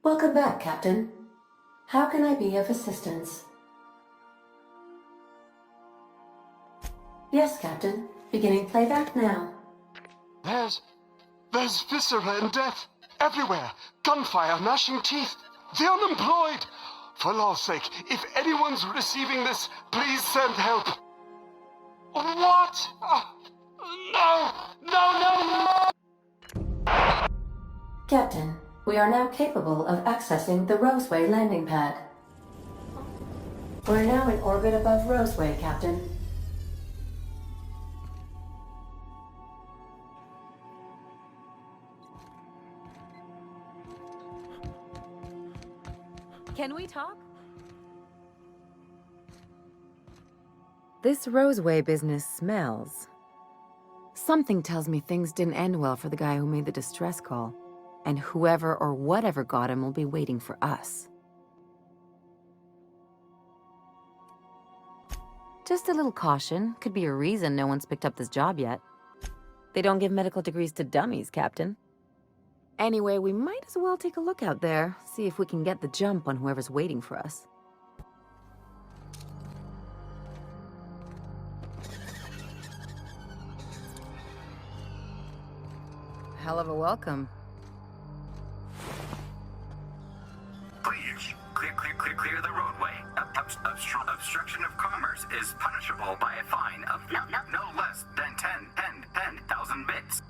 Welcome back, Captain. How can I be of assistance? Yes, Captain. Beginning playback now. There's viscera and death everywhere. Gunfire, gnashing teeth. The unemployed. For law's sake, if anyone's receiving this, please send help. What? No! Captain, we are now capable of accessing the Roseway landing pad. We're now in orbit above Roseway, Captain. Can we talk? This Roseway business smells. Something tells me things didn't end well for the guy who made the distress call. And whoever or whatever got him will be waiting for us. Just a little caution. Could be a reason no one's picked up this job yet. They don't give medical degrees to dummies, Captain. Anyway, we might as well take a look out there, see if we can get the jump on whoever's waiting for us. Hell of a welcome. Please, clear the roadway. Obstruction of commerce is punishable by a fine of no less than 10,000 bits.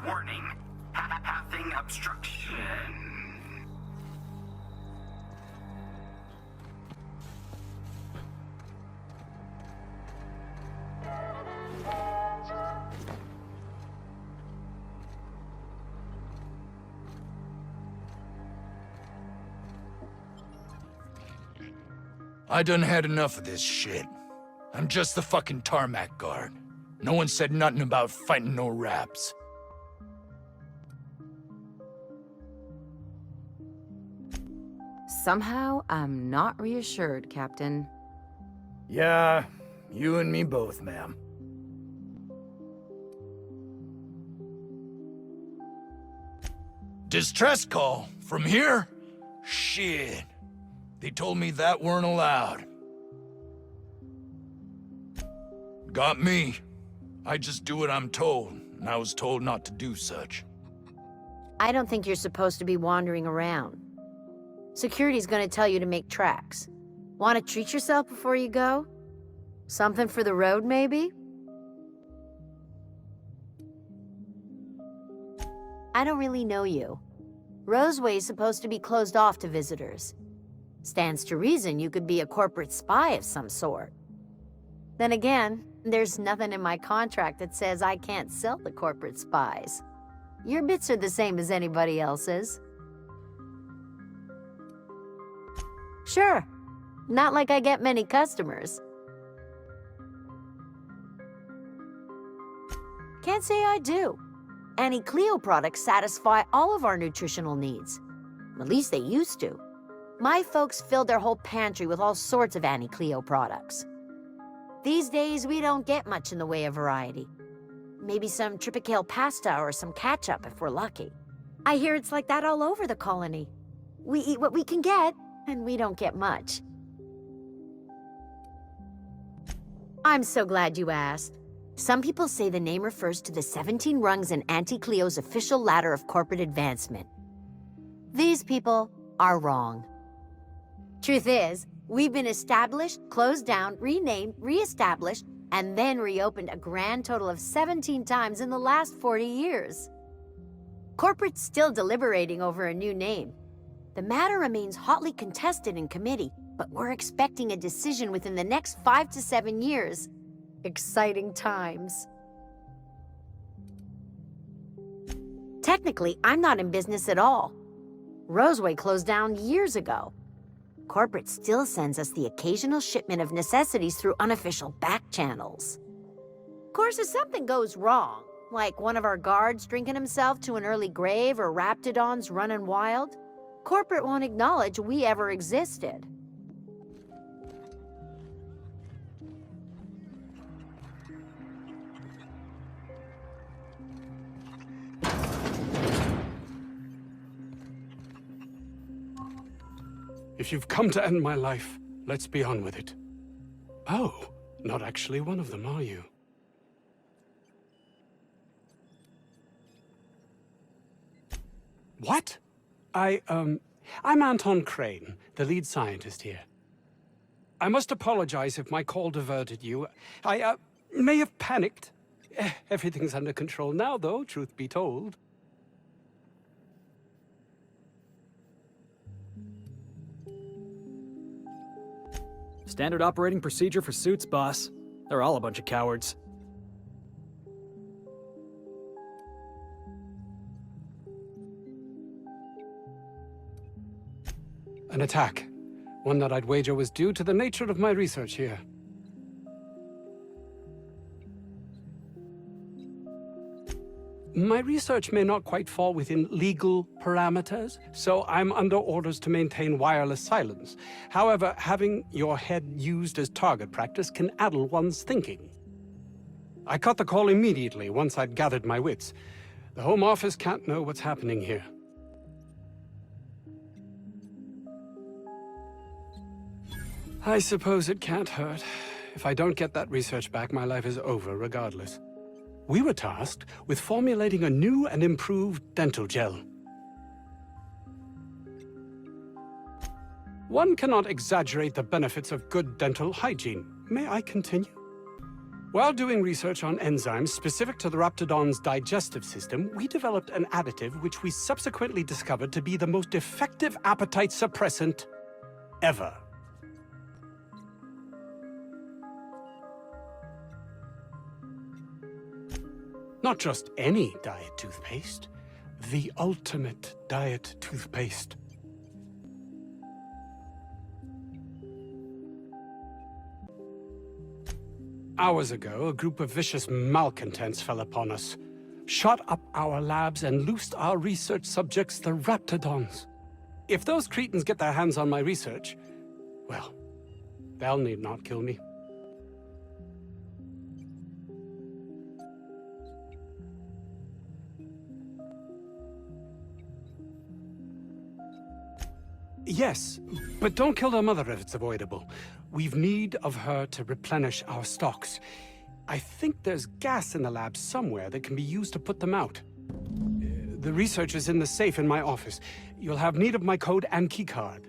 Warning, pathing obstruction. I done had enough of this shit. I'm just the fucking tarmac guard. No one said nothing about fighting no raps. Somehow, I'm not reassured, Captain. Yeah, you and me both, ma'am. Distress call? From here? Shit. They told me that weren't allowed. Got me. I just do what I'm told, and I was told not to do such. I don't think you're supposed to be wandering around. Security's gonna tell you to make tracks. Want to treat yourself before you go? Something for the road, maybe? I don't really know you. Roseway's supposed to be closed off to visitors. Stands to reason you could be a corporate spy of some sort. Then again, there's nothing in my contract that says I can't sell to corporate spies. Your bits are the same as anybody else's. Sure. Not like I get many customers. Can't say I do. Annie Cleo products satisfy all of our nutritional needs. At least they used to. My folks filled their whole pantry with all sorts of Annie Cleo products. These days, we don't get much in the way of variety. Maybe some Tripicale pasta or some ketchup if we're lucky. I hear it's like that all over the colony. We eat what we can get, and we don't get much. I'm so glad you asked. Some people say the name refers to the 17 rungs in Auntie Cleo's official ladder of corporate advancement. These people are wrong. Truth is, we've been established, closed down, renamed, reestablished, and then reopened a grand total of 17 times in the last 40 years. Corporate's still deliberating over a new name. The matter remains hotly contested in committee, but we're expecting a decision within the next 5 to 7 years. Exciting times. Technically, I'm not in business at all. Roseway closed down years ago. Corporate still sends us the occasional shipment of necessities through unofficial back channels. Of course, if something goes wrong, like one of our guards drinking himself to an early grave or Raptidons running wild, corporate won't acknowledge we ever existed. If you've come to end my life, let's be on with it. Oh, not actually one of them, are you? What? I'm Anton Crane, the lead scientist here. I must apologize if my call diverted you. I may have panicked. Everything's under control now, though, truth be told. Standard operating procedure for suits, boss. They're all a bunch of cowards. An attack. One that I'd wager was due to the nature of my research here. My research may not quite fall within legal parameters, so I'm under orders to maintain wireless silence. However, having your head used as target practice can addle one's thinking. I cut the call immediately once I'd gathered my wits. The Home Office can't know what's happening here. I suppose it can't hurt. If I don't get that research back, my life is over regardless. We were tasked with formulating a new and improved dental gel. One cannot exaggerate the benefits of good dental hygiene. May I continue? While doing research on enzymes specific to the Raptidon's digestive system, we developed an additive which we subsequently discovered to be the most effective appetite suppressant ever. Not just any diet toothpaste, the ultimate diet toothpaste. Hours ago, a group of vicious malcontents fell upon us, shot up our labs and loosed our research subjects, the Raptidons. If those cretins get their hands on my research, well, they'll need not kill me. Yes, but don't kill their mother if it's avoidable. We've need of her to replenish our stocks. I think there's gas in the lab somewhere that can be used to put them out. The research is in the safe in my office. You'll have need of my code and keycard.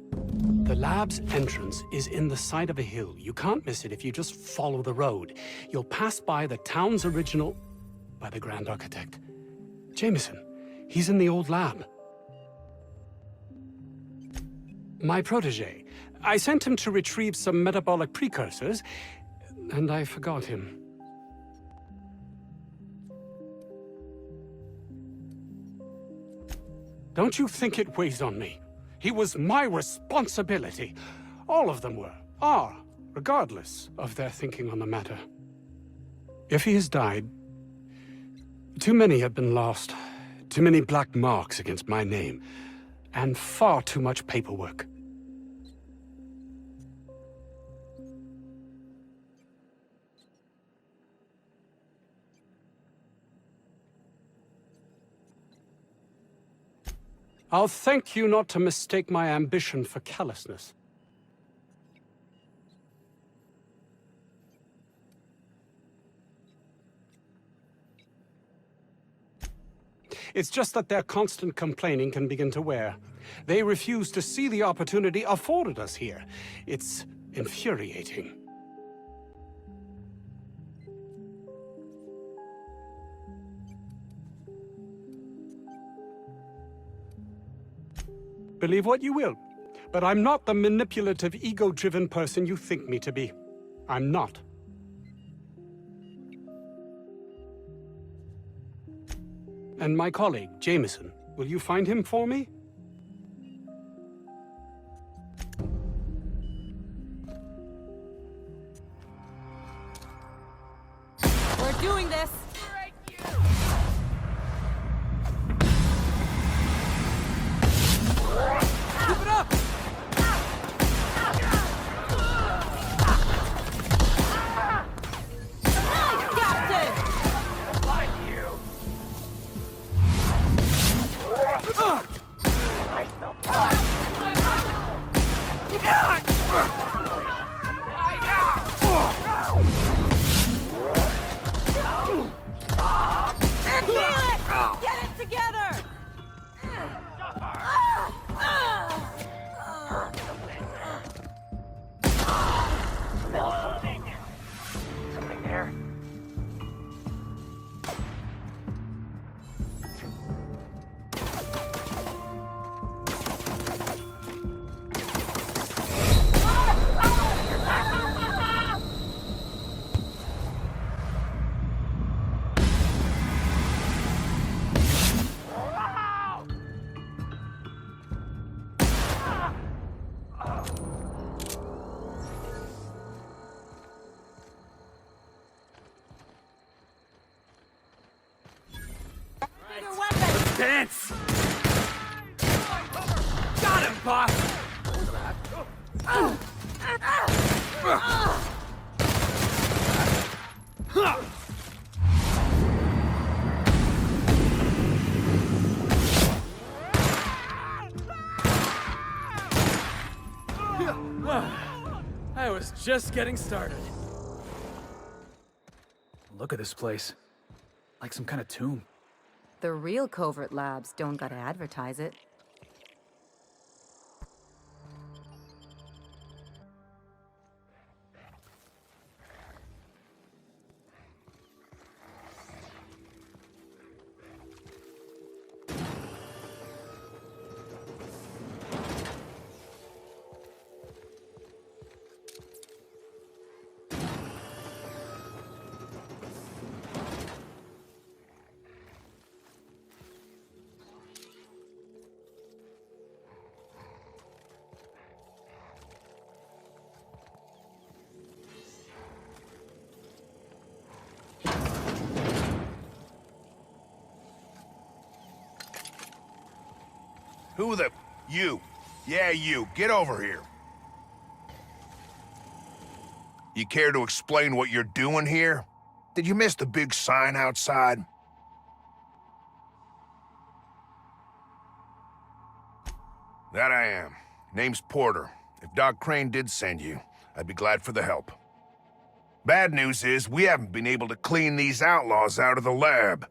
The lab's entrance is in the side of a hill. You can't miss it if you just follow the road. You'll pass by the town's original... by the Grand Architect. Jameson. He's in the old lab. My protege. I sent him to retrieve some metabolic precursors, and I forgot him. Don't you think it weighs on me? He was my responsibility. All of them are, regardless of their thinking on the matter. If he has died, too many have been lost. Too many black marks against my name. And far too much paperwork. I'll thank you not to mistake my ambition for callousness. It's just that their constant complaining can begin to wear. They refuse to see the opportunity afforded us here. It's infuriating. Believe what you will, but I'm not the manipulative, ego-driven person you think me to be. I'm not. And my colleague, Jameson, will you find him for me? We're doing this! Dance! Got him, boss! I was just getting started. Look at this place. Like some kind of tomb. The real covert labs don't gotta advertise it. Who the... You. Yeah, you. Get over here. You care to explain what you're doing here? Did you miss the big sign outside? That I am. Name's Porter. If Doc Crane did send you, I'd be glad for the help. Bad news is, we haven't been able to clean these outlaws out of the lab.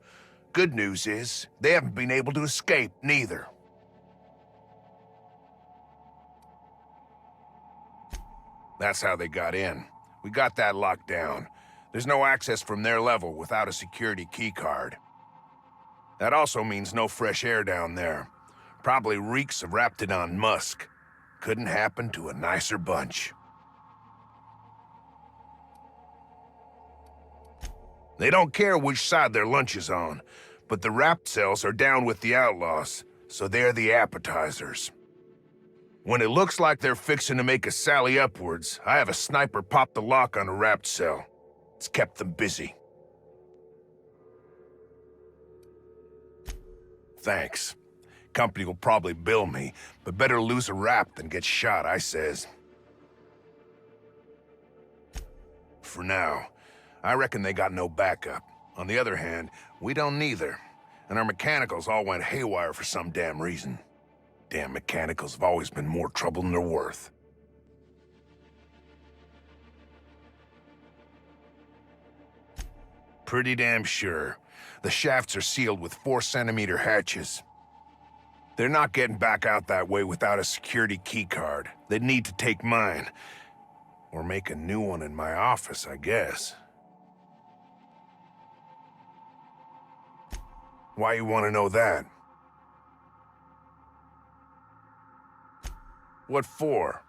Good news is, they haven't been able to escape, neither. That's how they got in. We got that locked down. There's no access from their level without a security keycard. That also means no fresh air down there. Probably reeks of Raptidon musk. Couldn't happen to a nicer bunch. They don't care which side their lunch is on, but the Rapt cells are down with the outlaws, so they're the appetizers. When it looks like they're fixing to make a sally upwards, I have a sniper pop the lock on a Rapt cell. It's kept them busy. Thanks. Company will probably bill me, but better lose a Rapt than get shot, I says. For now, I reckon they got no backup. On the other hand, we don't neither. And our mechanicals all went haywire for some damn reason. Damn mechanicals have always been more trouble than they're worth. Pretty damn sure. The shafts are sealed with 4-centimeter hatches. They're not getting back out that way without a security keycard. They'd need to take mine. Or make a new one in my office, I guess. Why you want to know that? What for?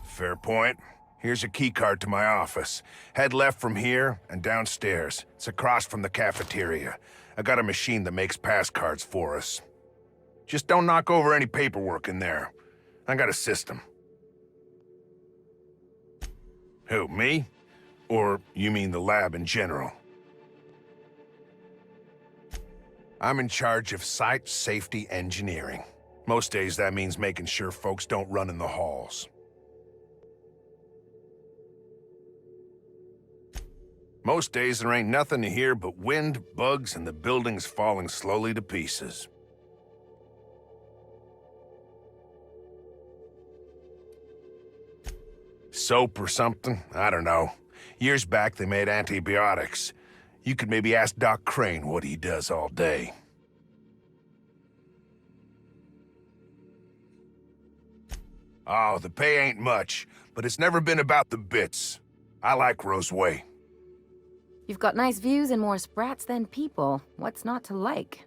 Fair point. Here's a keycard to my office. Head left from here and downstairs. It's across from the cafeteria. I got a machine that makes pass cards for us. Just don't knock over any paperwork in there. I got a system. Who, me? Or you mean the lab in general? I'm in charge of site safety engineering. Most days that means making sure folks don't run in the halls. Most days there ain't nothing to hear but wind, bugs, and the buildings falling slowly to pieces. Soap or something? I don't know. Years back they made antibiotics. You could maybe ask Doc Crane what he does all day. Oh, the pay ain't much, but it's never been about the bits. I like Roseway. You've got nice views and more sprats than people. What's not to like?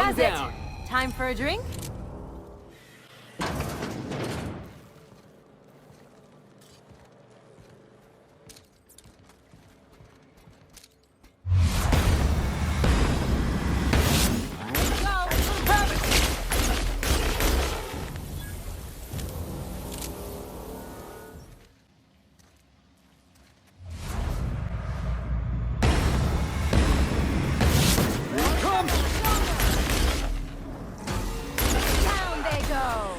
has it. down. Time for a drink? Down they go!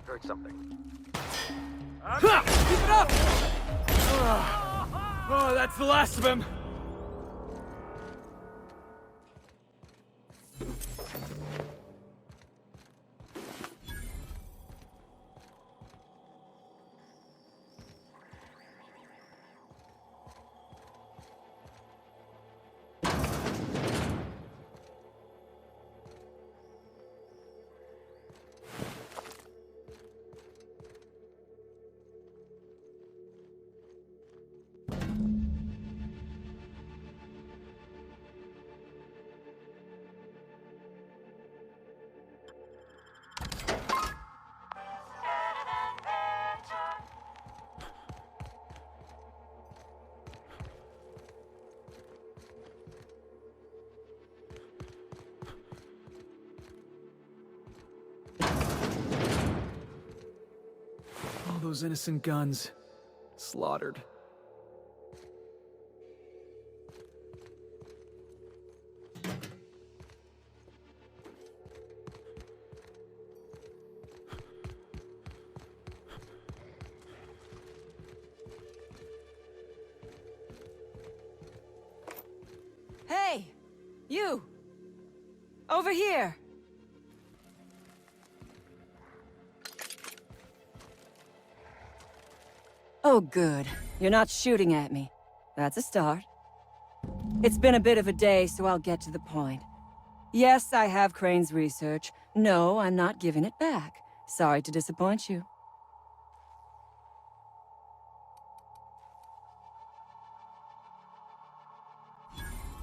Heard something. Keep it up! Oh, that's the last of him. All those innocent guns. Slaughtered. Hey! You! Over here! Oh, good. You're not shooting at me. That's a start. It's been a bit of a day, so I'll get to the point. Yes, I have Crane's research. No, I'm not giving it back. Sorry to disappoint you.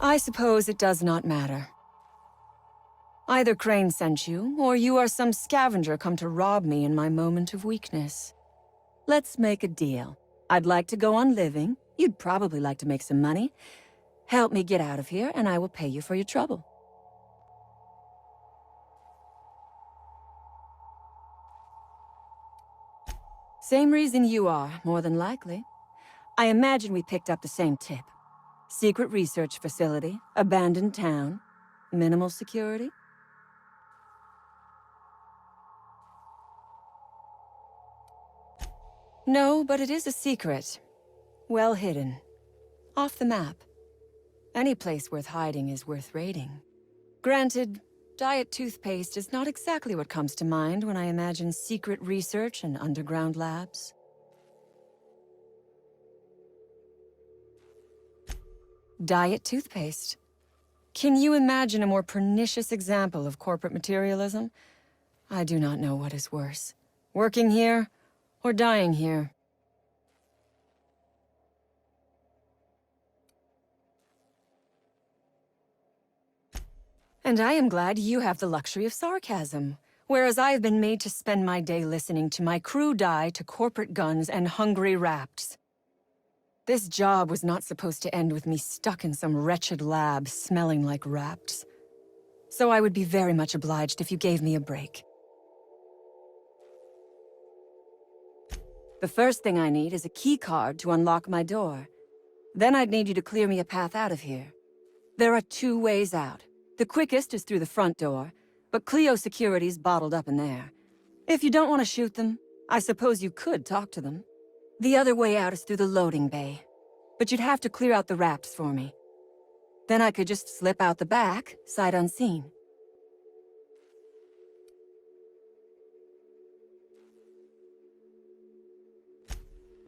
I suppose it does not matter. Either Crane sent you, or you are some scavenger come to rob me in my moment of weakness. Let's make a deal. I'd like to go on living. You'd probably like to make some money. Help me get out of here, and I will pay you for your trouble. Same reason you are, more than likely. I imagine we picked up the same tip. Secret research facility, abandoned town, minimal security. No, but it is a secret. Well hidden. Off the map. Any place worth hiding is worth raiding. Granted, diet toothpaste is not exactly what comes to mind when I imagine secret research and underground labs. Diet toothpaste. Can you imagine a more pernicious example of corporate materialism? I do not know what is worse. Working here, or dying here. And I am glad you have the luxury of sarcasm, whereas I have been made to spend my day listening to my crew die to corporate guns and hungry rats. This job was not supposed to end with me stuck in some wretched lab smelling like rats. So I would be very much obliged if you gave me a break. The first thing I need is a key card to unlock my door. Then I'd need you to clear me a path out of here. There are 2 ways out. The quickest is through the front door, but Cleo security's bottled up in there. If you don't want to shoot them, I suppose you could talk to them. The other way out is through the loading bay, but you'd have to clear out the rafts for me. Then I could just slip out the back, sight unseen.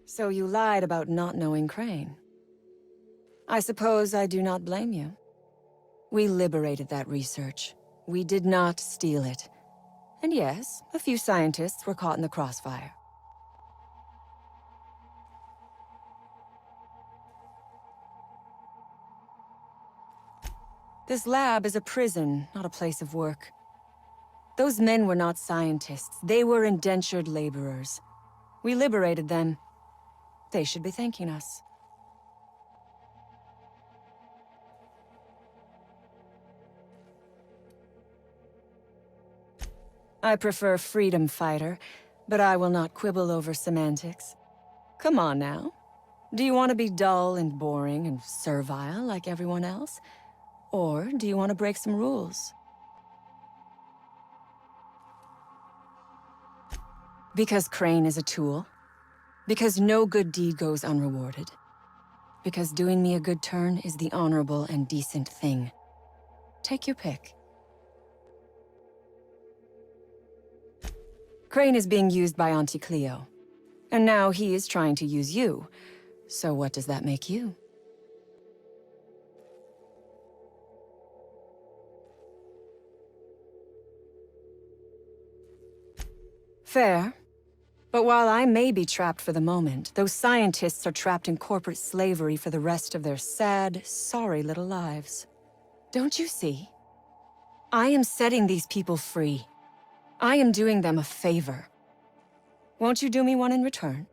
So you lied about not knowing Crane. I suppose I do not blame you. We liberated that research. We did not steal it. And yes, a few scientists were caught in the crossfire. This lab is a prison, not a place of work. Those men were not scientists. They were indentured laborers. We liberated them. They should be thanking us. I prefer freedom fighter, but I will not quibble over semantics. Come on now. Do you want to be dull and boring and servile like everyone else? Or do you want to break some rules? Because Crane is a tool. Because no good deed goes unrewarded. Because doing me a good turn is the honorable and decent thing. Take your pick. Crane is being used by Auntie Cleo. And now he is trying to use you. So what does that make you? Fair. But while I may be trapped for the moment, those scientists are trapped in corporate slavery for the rest of their sad, sorry little lives. Don't you see? I am setting these people free. I am doing them a favor. Won't you do me one in return?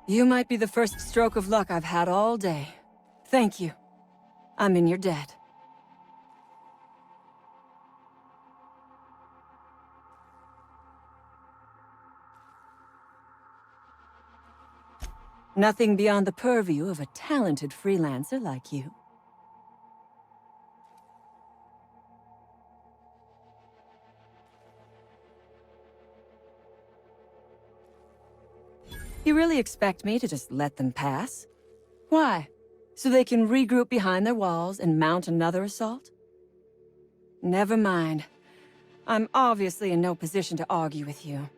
You might be the first stroke of luck I've had all day. Thank you. I'm in your debt. Nothing beyond the purview of a talented freelancer like you. You really expect me to just let them pass? Why? So they can regroup behind their walls and mount another assault? Never mind. I'm obviously in no position to argue with you.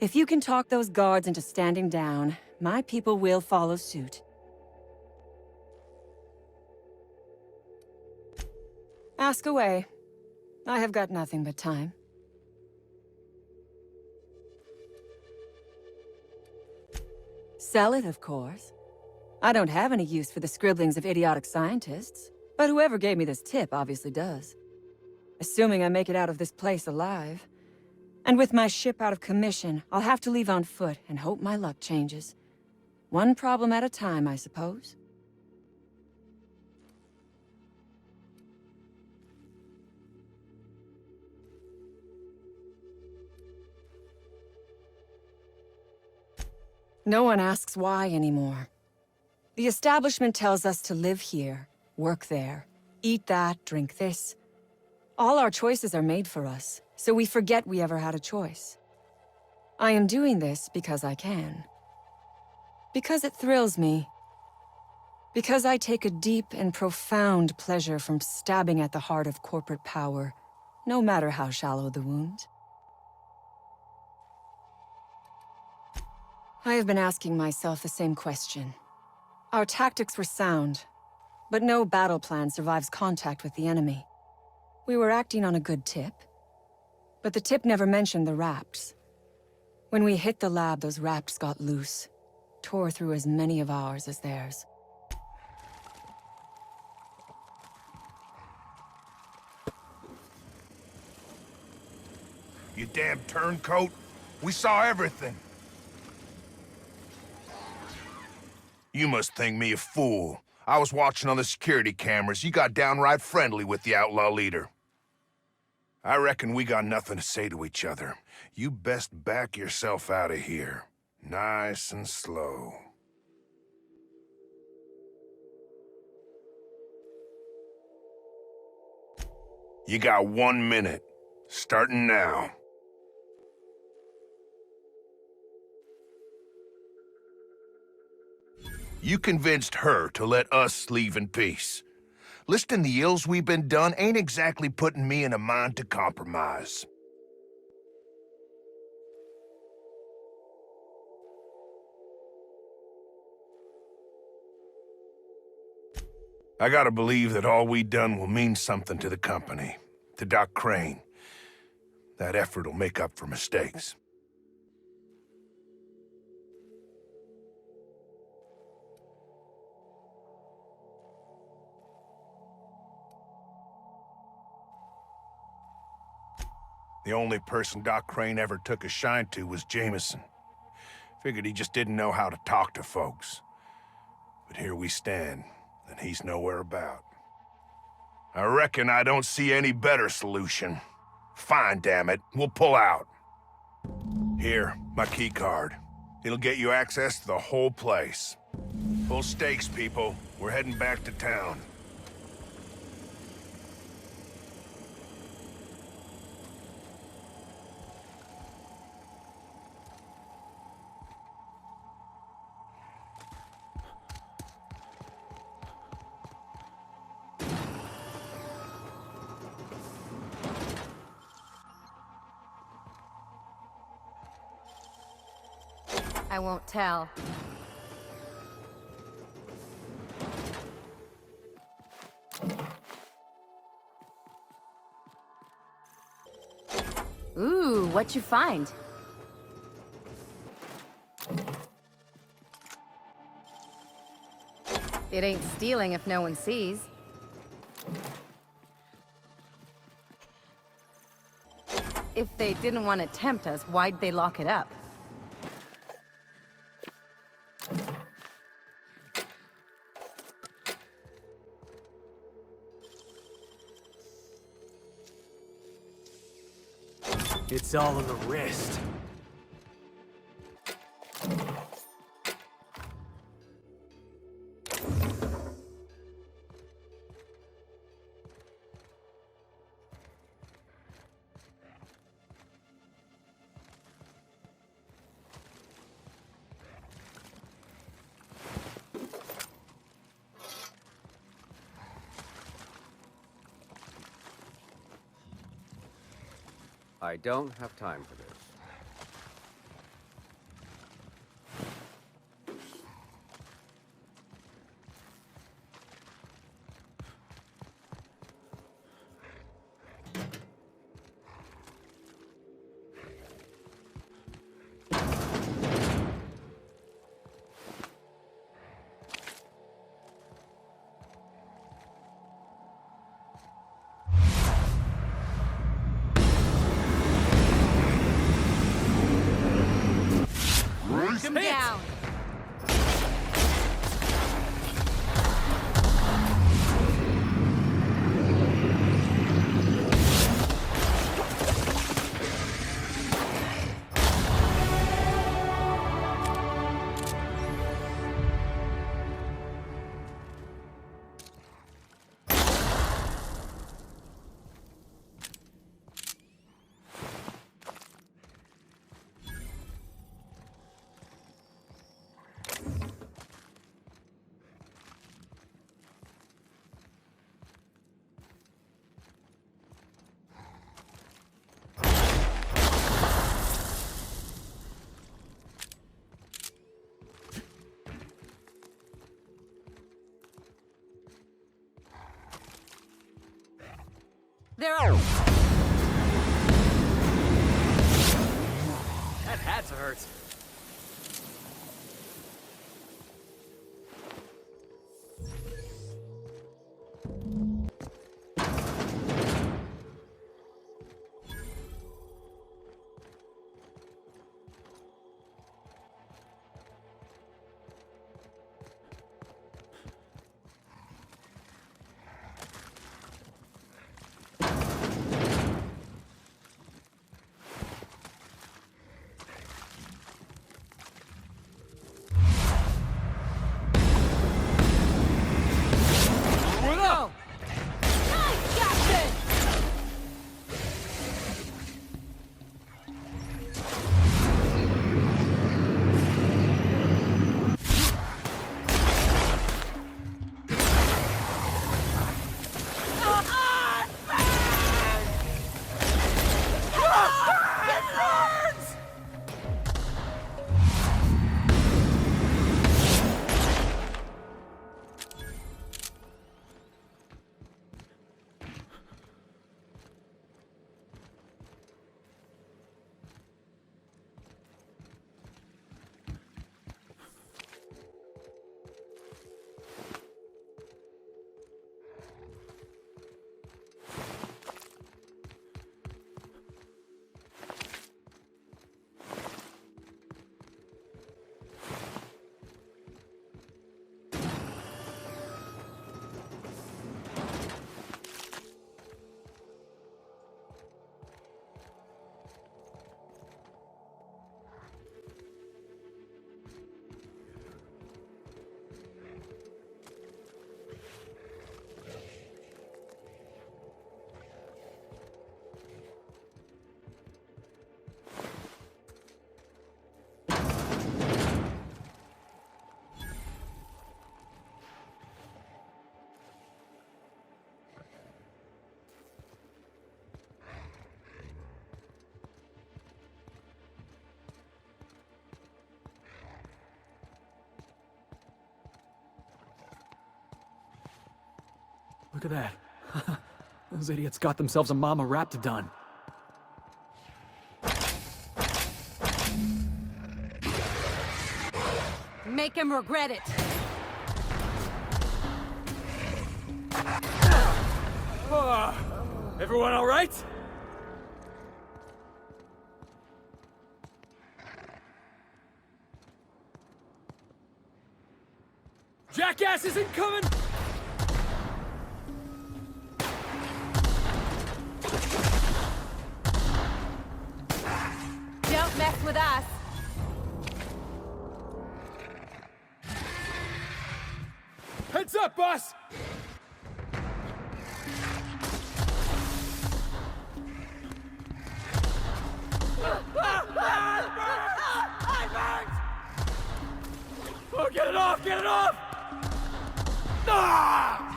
If you can talk those guards into standing down, my people will follow suit. Ask away. I have got nothing but time. Sell it, of course. I don't have any use for the scribblings of idiotic scientists, but whoever gave me this tip obviously does. Assuming I make it out of this place alive. And with my ship out of commission, I'll have to leave on foot and hope my luck changes. One problem at a time, I suppose. No one asks why anymore. The establishment tells us to live here, work there, eat that, drink this. All our choices are made for us, so we forget we ever had a choice. I am doing this because I can. Because it thrills me. Because I take a deep and profound pleasure from stabbing at the heart of corporate power, no matter how shallow the wound. I have been asking myself the same question. Our tactics were sound, but no battle plan survives contact with the enemy. We were acting on a good tip, but the tip never mentioned the Rapts. When we hit the lab, those Rapts got loose, tore through as many of ours as theirs. You damn turncoat. We saw everything. You must think me a fool. I was watching on the security cameras. You got downright friendly with the outlaw leader. I reckon we got nothing to say to each other. You best back yourself out of here. Nice and slow. You got 1 minute. Starting now. You convinced her to let us leave in peace. Listing the ills we've been done ain't exactly putting me in a mind to compromise. I gotta believe that all we done will mean something to the company, to Doc Crane. That effort will make up for mistakes. The only person Doc Crane ever took a shine to was Jameson. Figured he just didn't know how to talk to folks. But here we stand, and he's nowhere about. I reckon I don't see any better solution. Fine, damn it. We'll pull out. Here, my key card. It'll get you access to the whole place. Full stakes, people. We're heading back to town. I won't tell. Ooh, what you find? It ain't stealing if no one sees. If they didn't want to tempt us, why'd they lock it up? It's all in the wrist. I don't have time for this. Him down. There are... That had to hurt. Look at that. Those idiots got themselves a mama raptidon. Make him regret it. Everyone all right? Jackass isn't coming! Don't mess with us. Heads up, boss! Oh, get it off! Get it off! Ah!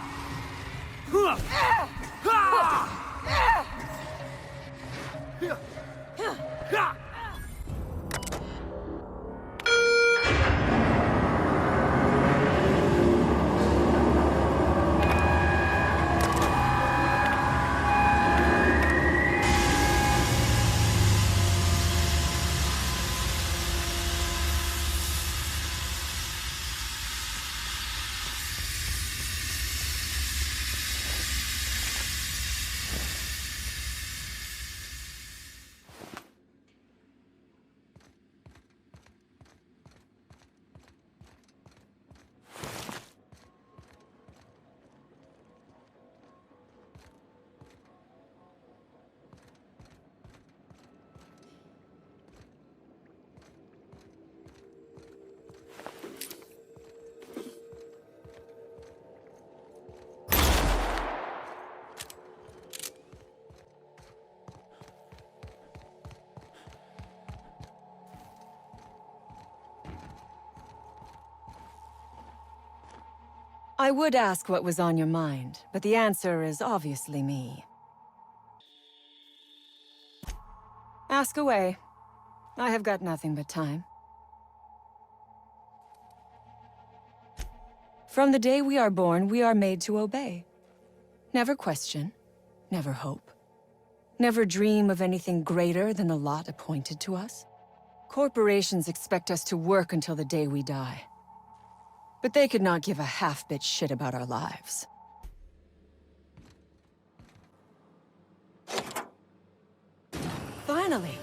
I would ask what was on your mind, but the answer is obviously me. Ask away. I have got nothing but time. From the day we are born, we are made to obey. Never question, never hope. Never dream of anything greater than the lot appointed to us. Corporations expect us to work until the day we die. But they could not give a half-bit shit about our lives. Finally!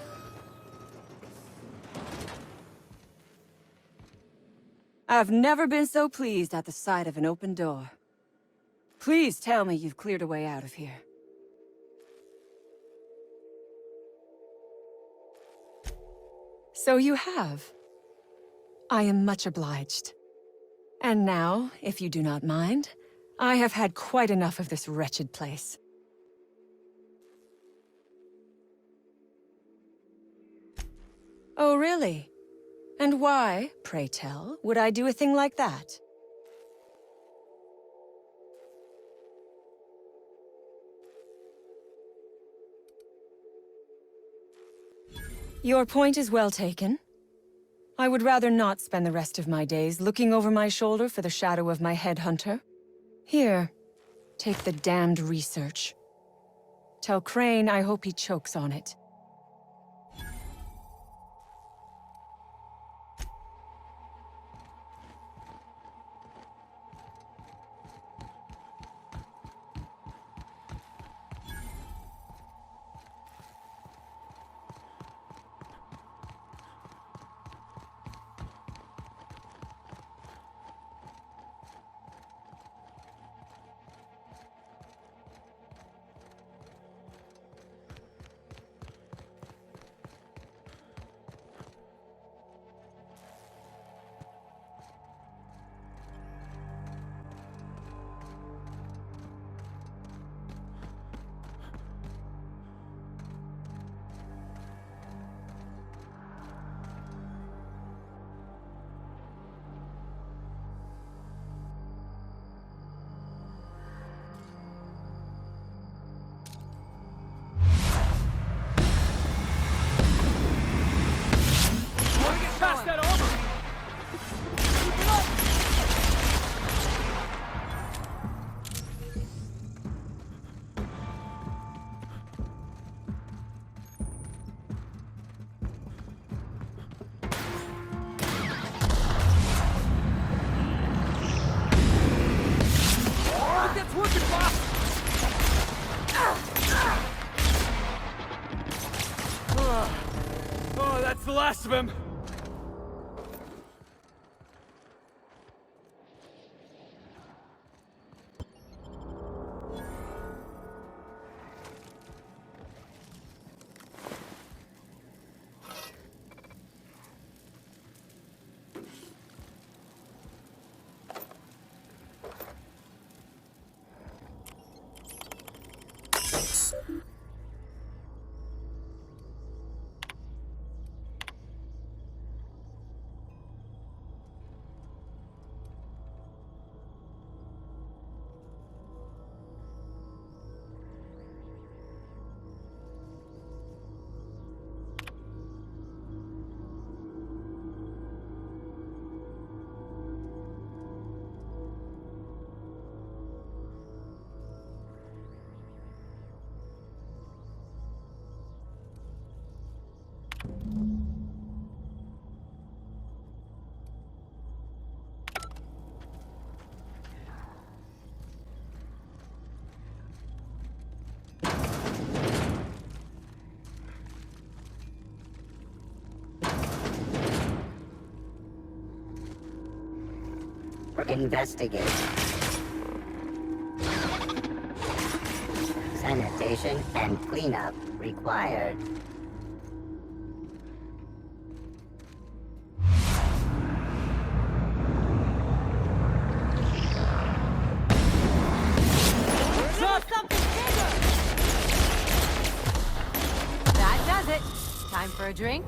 I've never been so pleased at the sight of an open door. Please tell me you've cleared a way out of here. So you have. I am much obliged. And now, if you do not mind, I have had quite enough of this wretched place. Oh, really? And why, pray tell, would I do a thing like that? Your point is well taken. I would rather not spend the rest of my days looking over my shoulder for the shadow of my headhunter. Here, take the damned research. Tell Crane I hope he chokes on it. last of him! Investigate. Sanitation and cleanup required. That does it. Time for a drink?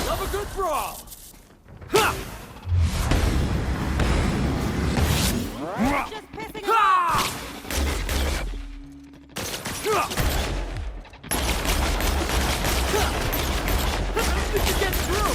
Love a good brawl! Ha! Just pissing Ha! Did you get through?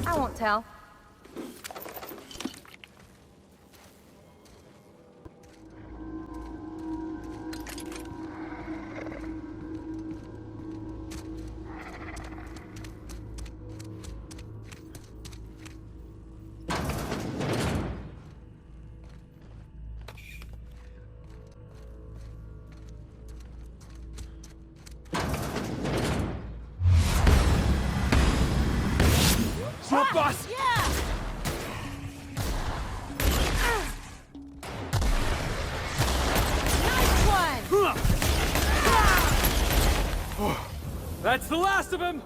I won't tell. Swap boss! That's the last of him!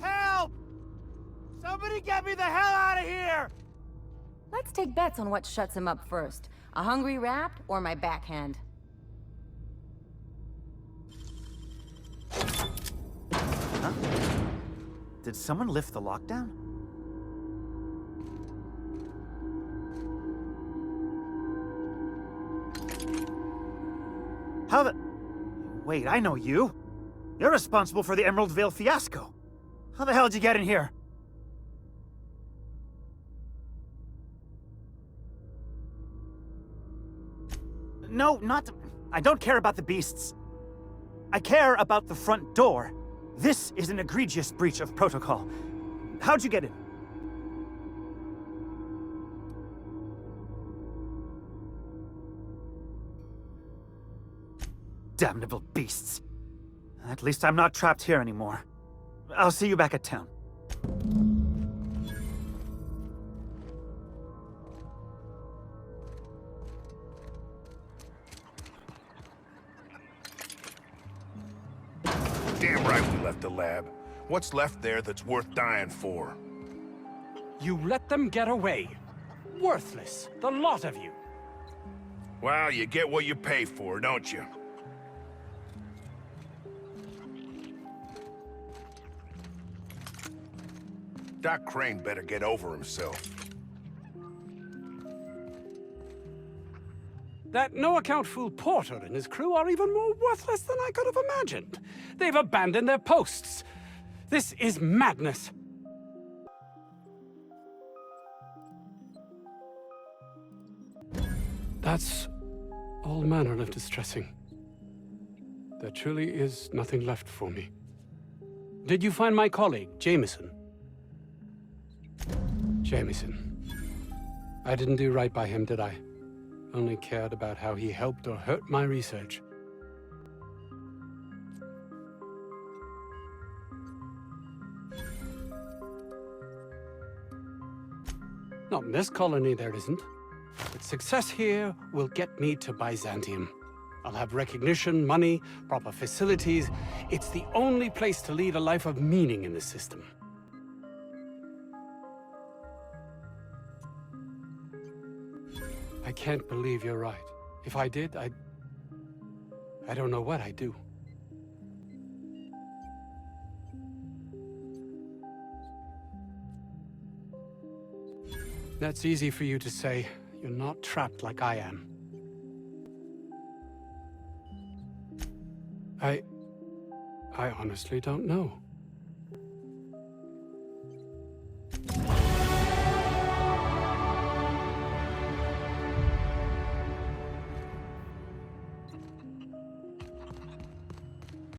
Help! Somebody get me the hell out of here! Let's take bets on what shuts him up first. A hungry rat or my backhand? Huh? Did someone lift the lockdown? How the... Wait, I know you. You're responsible for the Emerald Vale fiasco. How the hell did you get in here? No, not... I don't care about the beasts. I care about the front door. This is an egregious breach of protocol. How'd you get in? Damnable beasts. At least I'm not trapped here anymore. I'll see you back at town. Damn right we left the lab. What's left there that's worth dying for? You let them get away. Worthless, the lot of you. Well, you get what you pay for, don't you? Doc Crane better get over himself. That no-account fool Porter and his crew are even more worthless than I could have imagined. They've abandoned their posts. This is madness. That's all manner of distressing. There truly is nothing left for me. Did you find my colleague, Jameson? Jameson. I didn't do right by him, did I? Only cared about how he helped or hurt my research. Not in this colony, there isn't. But success here will get me to Byzantium. I'll have recognition, money, proper facilities. It's the only place to lead a life of meaning in the system. I can't believe you're right. If I did, I don't know what I'd do. That's easy for you to say. You're not trapped like I am. I honestly don't know.